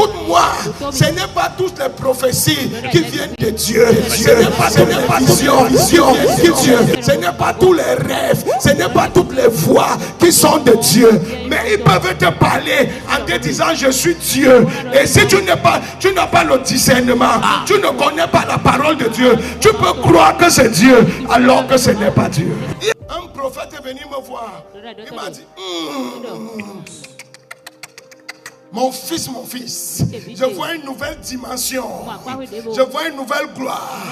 Écoute-moi, ce n'est pas toutes les prophéties qui viennent de Dieu. Ce n'est pas vision qui Dieu. Ce n'est pas tous les rêves. Ce n'est pas toutes les voix qui sont de Dieu. Mais ils peuvent te parler en te disant je suis Dieu. Et si tu n'as pas le discernement, tu ne connais pas la parole de Dieu, tu peux croire que c'est Dieu alors que ce n'est pas Dieu. Un prophète est venu me voir. Il m'a dit mon fils, je vois une nouvelle dimension. Je vois une nouvelle gloire.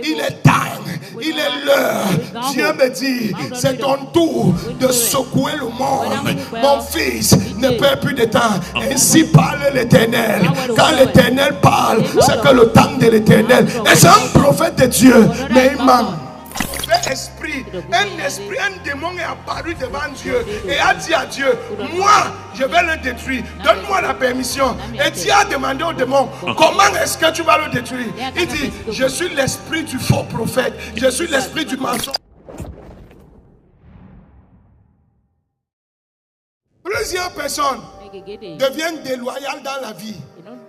Il est time, il est l'heure. Dieu me dit, c'est ton tour de secouer le monde. Mon fils ne perd plus de temps. Ainsi parle l'Éternel. Quand l'Éternel parle, c'est que le temps de l'Éternel. Et c'est un prophète de Dieu, mais il manque. Un démon est apparu devant Dieu et a dit à Dieu, moi je vais le détruire, donne-moi la permission. Et Dieu a demandé au démon, comment est-ce que tu vas le détruire? Il dit, je suis l'esprit du faux prophète, je suis l'esprit du mensonge. Plusieurs personnes deviennent déloyales dans la vie.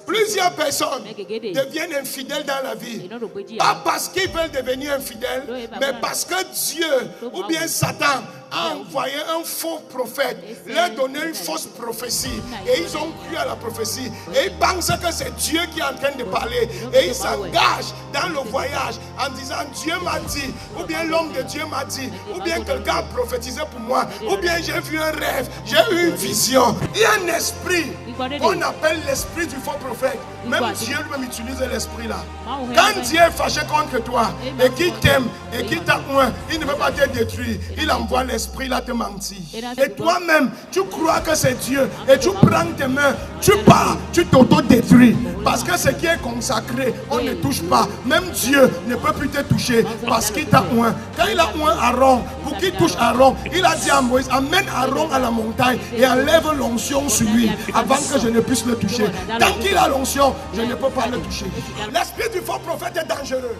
Plusieurs personnes deviennent infidèles dans la vie. Pas parce qu'ils veulent devenir infidèles, mais parce que Dieu ou bien Satan a envoyé un faux prophète, leur donné une fausse prophétie. Et ils ont cru à la prophétie. Et ils pensent que c'est Dieu qui est en train de parler. Et ils s'engagent dans le voyage en disant Dieu m'a dit, ou bien l'homme de Dieu m'a dit, ou bien quelqu'un a prophétisé pour moi, ou bien j'ai vu un rêve, j'ai eu une vision. Il y a un esprit qu'on appelle l'esprit du faux prophète. Même Dieu lui-même utilise l'esprit là. Quand Dieu est fâché contre toi et qu'il t'aime et qu'il t'a oint, il ne veut pas te détruire. Il envoie l'esprit là te mentir. Et toi-même, tu crois que c'est Dieu et tu prends tes mains, tu pars, tu t'auto-détruis. Parce que ce qui est consacré, on ne touche pas. Même Dieu ne peut plus te toucher parce qu'il t'a oint. Quand il a oint Aaron, pour qu'il touche Aaron, il a dit à Moïse, amène Aaron à la montagne et enlève l'onction sur lui avant que je ne puisse le toucher. Tant qu'il a l'onction, je ne peux pas le toucher. L'esprit du faux prophète est dangereux.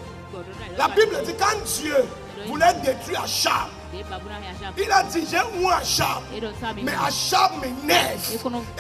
La Bible dit quand Dieu voulait détruire Achab, il a dit j'ai oint Achab, mais Achab m'énerve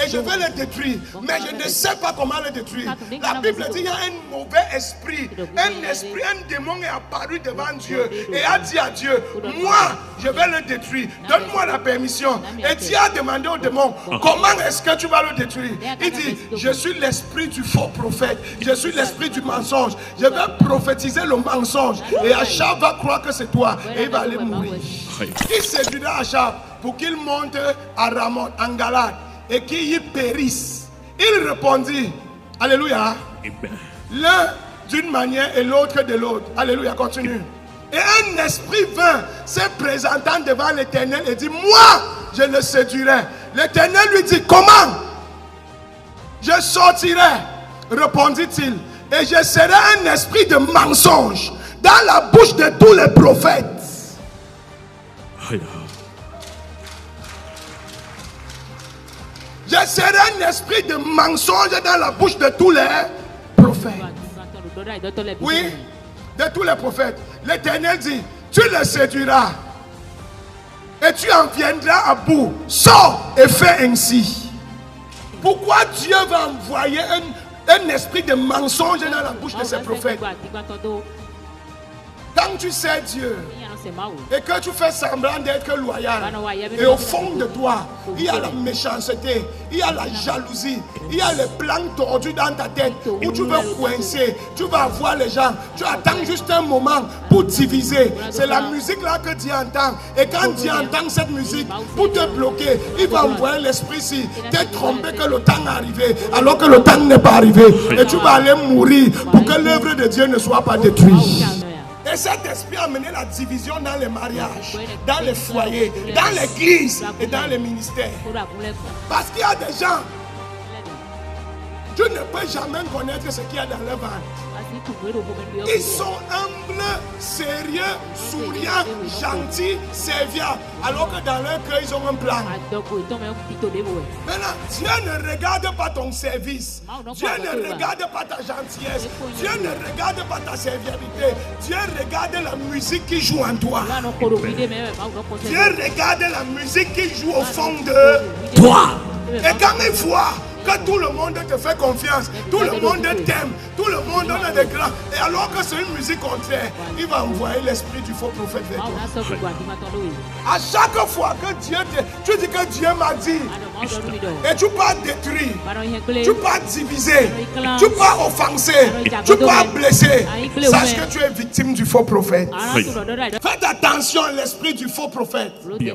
et je vais le détruire, mais je ne sais pas comment le détruire. La Bible dit il y a un mauvais esprit, un démon est apparu devant Dieu et a dit à Dieu, moi je vais le détruire, donne-moi la permission. Et Dieu a demandé au démon, comment est-ce que tu vas le détruire? Il dit, je suis l'esprit du faux prophète, je suis l'esprit du mensonge, je vais prophétiser le mensonge et Achab va croire que c'est toi et il va aller mourir. Il séduira Achab pour qu'il monte à Ramoth en Galade et qu'il y périsse. Il répondit, alléluia, l'un d'une manière et l'autre de l'autre. Alléluia, continue. Et un esprit vint se présentant devant l'Éternel et dit, moi je le séduirai. L'Éternel lui dit, comment? Je sortirai, répondit-il, et je serai un esprit de mensonge dans la bouche de tous les prophètes. Je serai un esprit de mensonge dans la bouche de tous les prophètes. Oui, de tous les prophètes. L'Éternel dit, tu le séduiras et tu en viendras à bout. Sors et fais ainsi. Pourquoi Dieu va envoyer un esprit de mensonge dans la bouche de ses prophètes? Quand tu sais Dieu et que tu fais semblant d'être loyal, et au fond de toi, il y a la méchanceté, il y a la jalousie, il y a les plans tordus dans ta tête où tu veux coincer, tu vas avoir les gens, tu attends juste un moment pour diviser. C'est la musique là que Dieu entend. Et quand Dieu entend cette musique, pour te bloquer, il va envoyer l'esprit ici, te tromper que le temps est arrivé, alors que le temps n'est pas arrivé. Et tu vas aller mourir pour que l'œuvre de Dieu ne soit pas détruite. Et cet esprit a mené la division dans les mariages, dans les foyers, dans l'église et dans les ministères. Parce qu'il y a des gens, tu ne peux jamais connaître ce qu'il y a dans leur ventre. Ils sont humbles, sérieux, souriants, gentils, serviables. Alors que dans leur cœur, ils ont un plan. Maintenant, Dieu ne regarde pas ton service. Dieu ne regarde pas ta gentillesse. Dieu ne regarde pas ta serviabilité. Dieu regarde la musique qui joue en toi. Dieu regarde la musique qui joue au fond de toi. Et quand il voit que tout le monde te fait confiance, tout le monde t'aime, tout le monde a des grands. Et alors que c'est une musique contraire, il va envoyer l'esprit du faux prophète vers toi. À chaque fois que Dieu tu dis que Dieu m'a dit, et tu pas détruire, tu pas diviser, tu pas offenser, tu pas blesser, sache que tu es victime du faux prophète. Faites attention à l'esprit du faux prophète. Et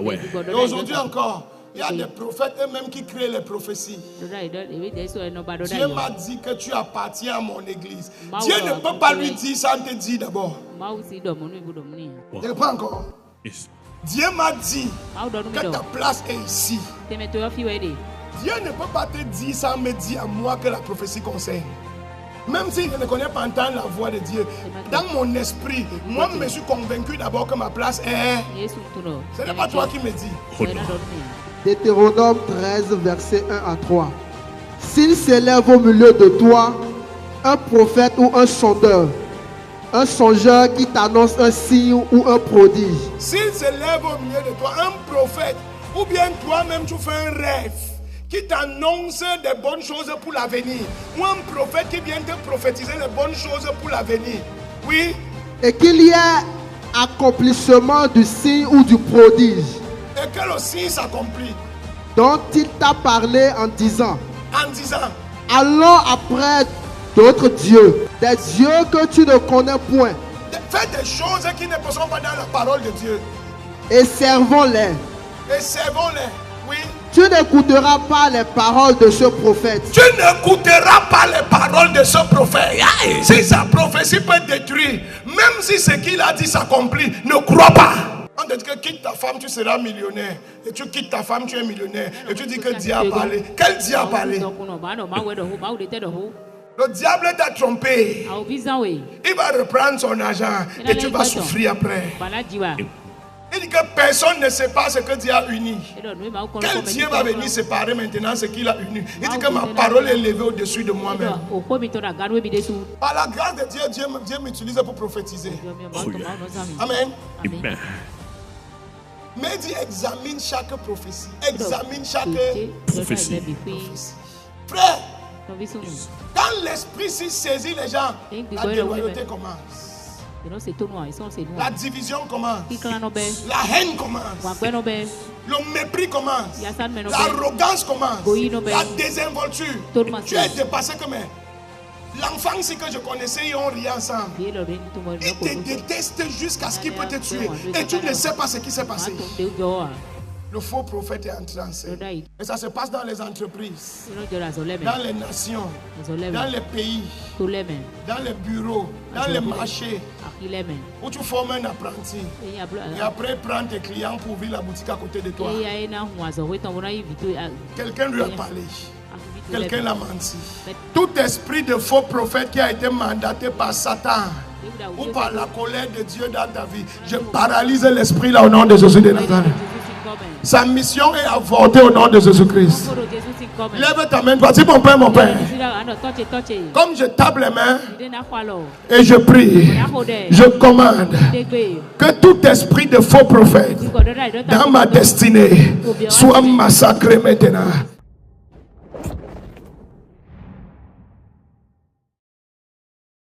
aujourd'hui encore, il y a des prophètes eux-mêmes qui créent les prophéties. Dieu m'a dit que tu appartiens à mon église. Dieu ne peut pas lui dire ça, on te dit d'abord. Je ne pas encore. Dieu m'a dit que ta place est ici. Dieu ne peut pas te dire ça, me dire à moi que la prophétie concerne. Même si je ne connais pas entendre la voix de Dieu, dans mon esprit, moi je me suis convaincu d'abord que ma place est. Ce n'est pas toi qui me dis. Deutéronome 13, versets 1 à 3. S'il s'élève au milieu de toi un prophète ou un songeur qui t'annonce un signe ou un prodige. S'il s'élève au milieu de toi un prophète, ou bien toi-même tu fais un rêve qui t'annonce des bonnes choses pour l'avenir, ou un prophète qui vient te prophétiser les bonnes choses pour l'avenir. Oui. Et qu'il y ait accomplissement du signe ou du prodige. Et que le signe s'accomplit. Dont il t'a parlé en disant. Allons après d'autres dieux, des dieux que tu ne connais point. Fais des choses qui ne sont pas dans la parole de Dieu. Et servons-les. Oui. Tu n'écouteras pas les paroles de ce prophète. Tu n'écouteras pas les paroles de ce prophète. Si sa prophétie peut détruire, même si ce qu'il a dit s'accomplit, ne crois pas. On te dit que quitte ta femme, tu seras millionnaire. Et tu quittes ta femme, tu es millionnaire. Et tu dis que Dieu a parlé. Quel Dieu a parlé? Le diable t'a trompé. Il va reprendre son argent et tu vas souffrir après. Il dit que personne ne sait pas ce que Dieu a uni. Quel Dieu va venir séparer maintenant ce qu'il a uni? Il dit que ma parole est levée au-dessus de moi-même. Par la grâce de Dieu, Dieu m'utilise pour prophétiser. Amen. Mais dit examine chaque prophétie. Examine chaque prophétie. Frère, quand l'esprit s'y saisit les gens, la déloyauté commence. La division commence. La haine commence. Le mépris commence. L'arrogance commence. La désinvolture. Tu es dépassé comme l'enfant si que je connaissais, ils ont ri ensemble. Il te déteste jusqu'à ce qu'il peut te tuer. Et tu ne sais pas ce qui s'est passé. Le faux prophète est entré en scène. Et ça se passe dans les entreprises, dans les nations, dans les pays, dans les bureaux, dans les marchés, où tu formes un apprenti. Et après, prends tes clients pour ouvrir la boutique à côté de toi. Quelqu'un lui a parlé. Quelqu'un l'a menti. Tout esprit de faux prophète qui a été mandaté par Satan ou par la colère de Dieu dans ta vie, je paralyse l'esprit là au nom de Jésus de Nazareth. Sa mission est avortée au nom de Jésus-Christ. Lève ta main, vas-y mon Père, mon Père. Comme je tape les mains et je prie, je commande que tout esprit de faux prophète dans ma destinée soit massacré maintenant.